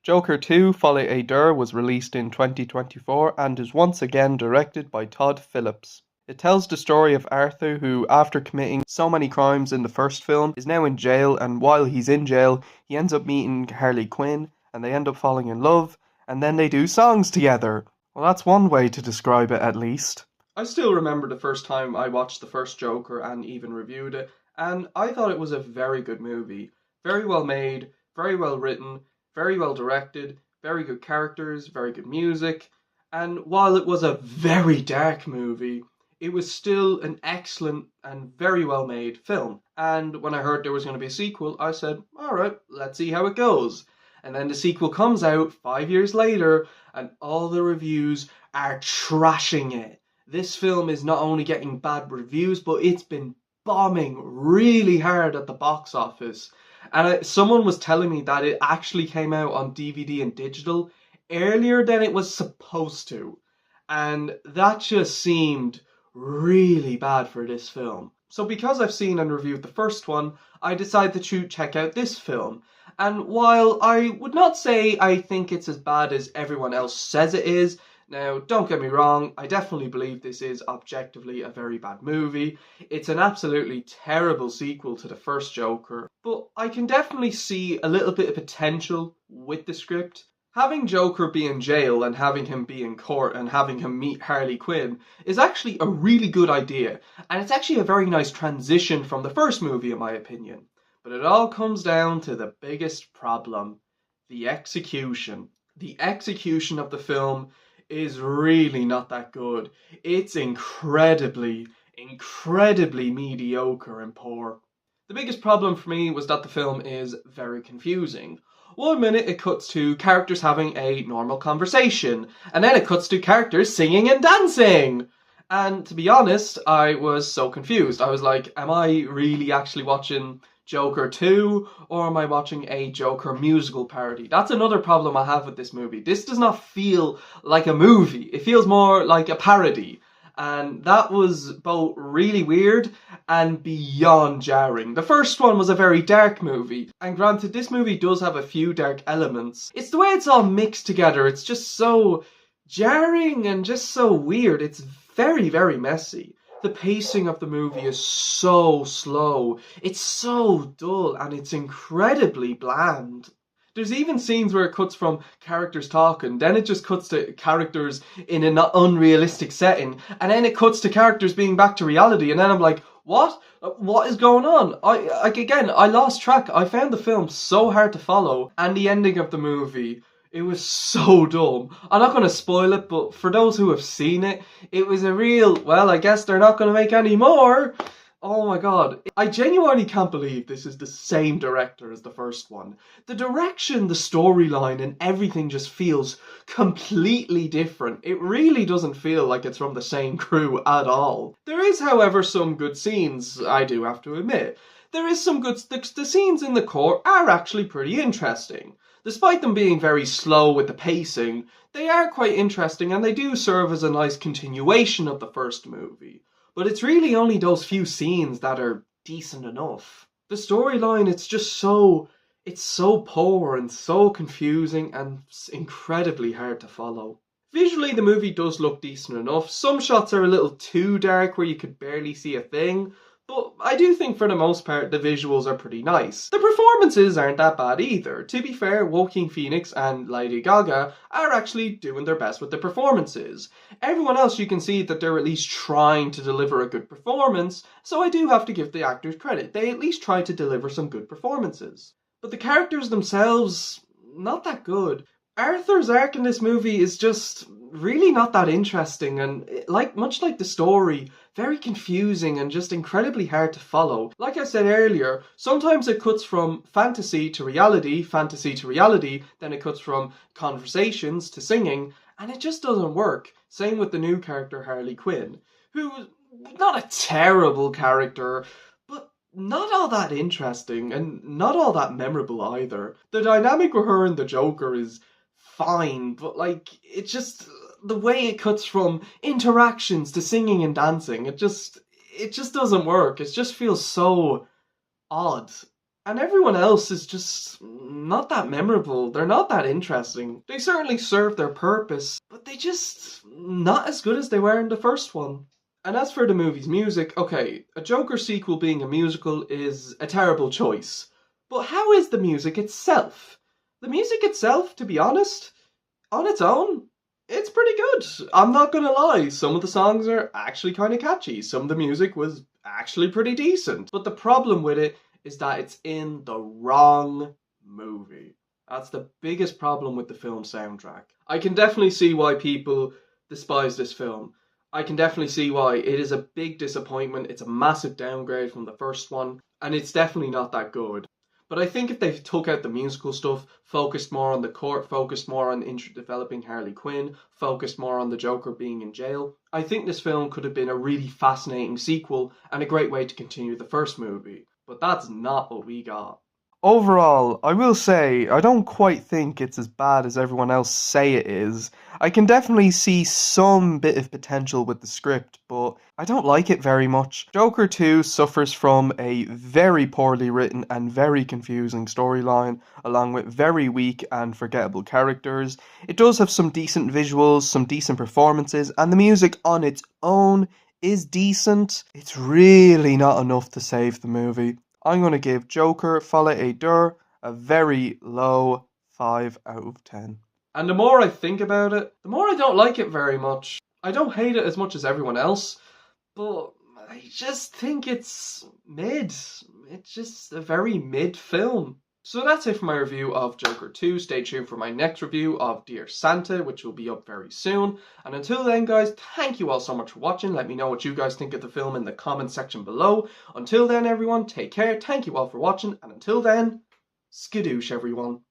Joker 2, Folie Deux was released in 2024 and is once again directed by Todd Phillips. It tells the story of Arthur who, after committing so many crimes in the first film, is now in jail, and while he's in jail, he ends up meeting Harley Quinn and they end up falling in love and then they do songs together. Well, that's one way to describe it at least. I still remember the first time I watched the first Joker and even reviewed it, and I thought it was a very good movie. Very well made, very well written, very well directed, very good characters, very good music, and while it was a very dark movie, it was still an excellent and very well made film. And when I heard there was going to be a sequel, I said, alright, let's see how it goes. And then the sequel comes out 5 years later, and all the reviews are trashing it. This film is not only getting bad reviews, but it's been bombing really hard at the box office. And someone was telling me that it actually came out on DVD and digital earlier than it was supposed to. And that just seemed really bad for this film. So because I've seen and reviewed the first one, I decided to check out this film. And while I would not say I think it's as bad as everyone else says it is, now, don't get me wrong, I definitely believe this is objectively a very bad movie. It's an absolutely terrible sequel to the first Joker, but I can definitely see a little bit of potential with the script. Having Joker be in jail and having him be in court and having him meet Harley Quinn is actually a really good idea, and it's actually a very nice transition from the first movie in my opinion. But it all comes down to the biggest problem: the execution. The execution of the film is really not that good. It's incredibly mediocre and poor. The biggest problem for me was that the film is very confusing. One minute it cuts to characters having a normal conversation, and then it cuts to characters singing and dancing. And to be honest, I was so confused. I was like, am I really actually watching Joker 2, or am I watching a Joker musical parody? That's another problem I have with this movie. This does not feel like a movie. It feels more like a parody. And that was both really weird and beyond jarring. The first one was a very dark movie, and granted, this movie does have a few dark elements. It's the way it's all mixed together. It's just so jarring and just so weird. It's very messy. The pacing of the movie is so slow, it's so dull, and it's incredibly bland. There's even scenes where it cuts from characters talking, then it just cuts to characters in an unrealistic setting, and then it cuts to characters being back to reality, and then I'm like, what? What is going on? I lost track. I found the film so hard to follow, and the ending of the movie, it was so dumb. I'm not going to spoil it, but for those who have seen it, it was a real, well, I guess they're not going to make any more. Oh my god. I genuinely can't believe this is the same director as the first one. The direction, the storyline, and everything just feels completely different. It really doesn't feel like it's from the same crew at all. There is, however, some good scenes, I do have to admit. There is some good, the scenes in the court are actually pretty interesting. Despite them being very slow with the pacing, they are quite interesting and they do serve as a nice continuation of the first movie. But it's really only those few scenes that are decent enough. The storyline, it's so poor and so confusing and incredibly hard to follow. Visually, the movie does look decent enough. Some shots are a little too dark where you could barely see a thing, but I do think for the most part the visuals are pretty nice. The performances aren't that bad either. To be fair, Joaquin Phoenix and Lady Gaga are actually doing their best with the performances. Everyone else, you can see that they're at least trying to deliver a good performance, so I do have to give the actors credit. They at least try to deliver some good performances. But the characters themselves, not that good. Arthur's arc in this movie is just really not that interesting, and much like the story, very confusing and just incredibly hard to follow. Like I said earlier, sometimes it cuts from fantasy to reality, then it cuts from conversations to singing, and it just doesn't work. Same with the new character Harley Quinn, who's not a terrible character, but not all that interesting and not all that memorable either. The dynamic with her and the Joker is fine, but it's just the way it cuts from interactions to singing and dancing, it just doesn't work. It just feels so odd. And everyone else is just not that memorable. They're not that interesting. They certainly serve their purpose, but they just not as good as they were in the first one. And as for the movie's music, okay, a Joker sequel being a musical is a terrible choice. But how is the music itself? The music itself, to be honest, on its own, it's pretty good. I'm not gonna lie, some of the songs are actually kind of catchy. Some of the music was actually pretty decent. But the problem with it is that it's in the wrong movie. That's the biggest problem with the film soundtrack. I can definitely see why people despise this film. I can definitely see why it is a big disappointment. It's a massive downgrade from the first one, and it's definitely not that good. But I think if they took out the musical stuff, focused more on the court, focused more on developing Harley Quinn, focused more on the Joker being in jail, I think this film could have been a really fascinating sequel and a great way to continue the first movie. But that's not what we got. Overall, I will say I don't quite think it's as bad as everyone else say it is. I can definitely see some bit of potential with the script, but I don't like it very much. Joker 2 suffers from a very poorly written and very confusing storyline, along with very weak and forgettable characters. It does have some decent visuals, some decent performances, and the music on its own is decent. It's really not enough to save the movie. I'm going to give Joker Folie Deux a very low 5 out of 10. And the more I think about it, the more I don't like it very much. I don't hate it as much as everyone else, but I just think it's mid. It's just a very mid film. So that's it for my review of Joker 2. Stay tuned for my next review of Dear Santa, which will be up very soon. And until then, guys, thank you all so much for watching. Let me know what you guys think of the film in the comment section below. Until then, everyone, take care. Thank you all for watching. And until then, skadoosh, everyone.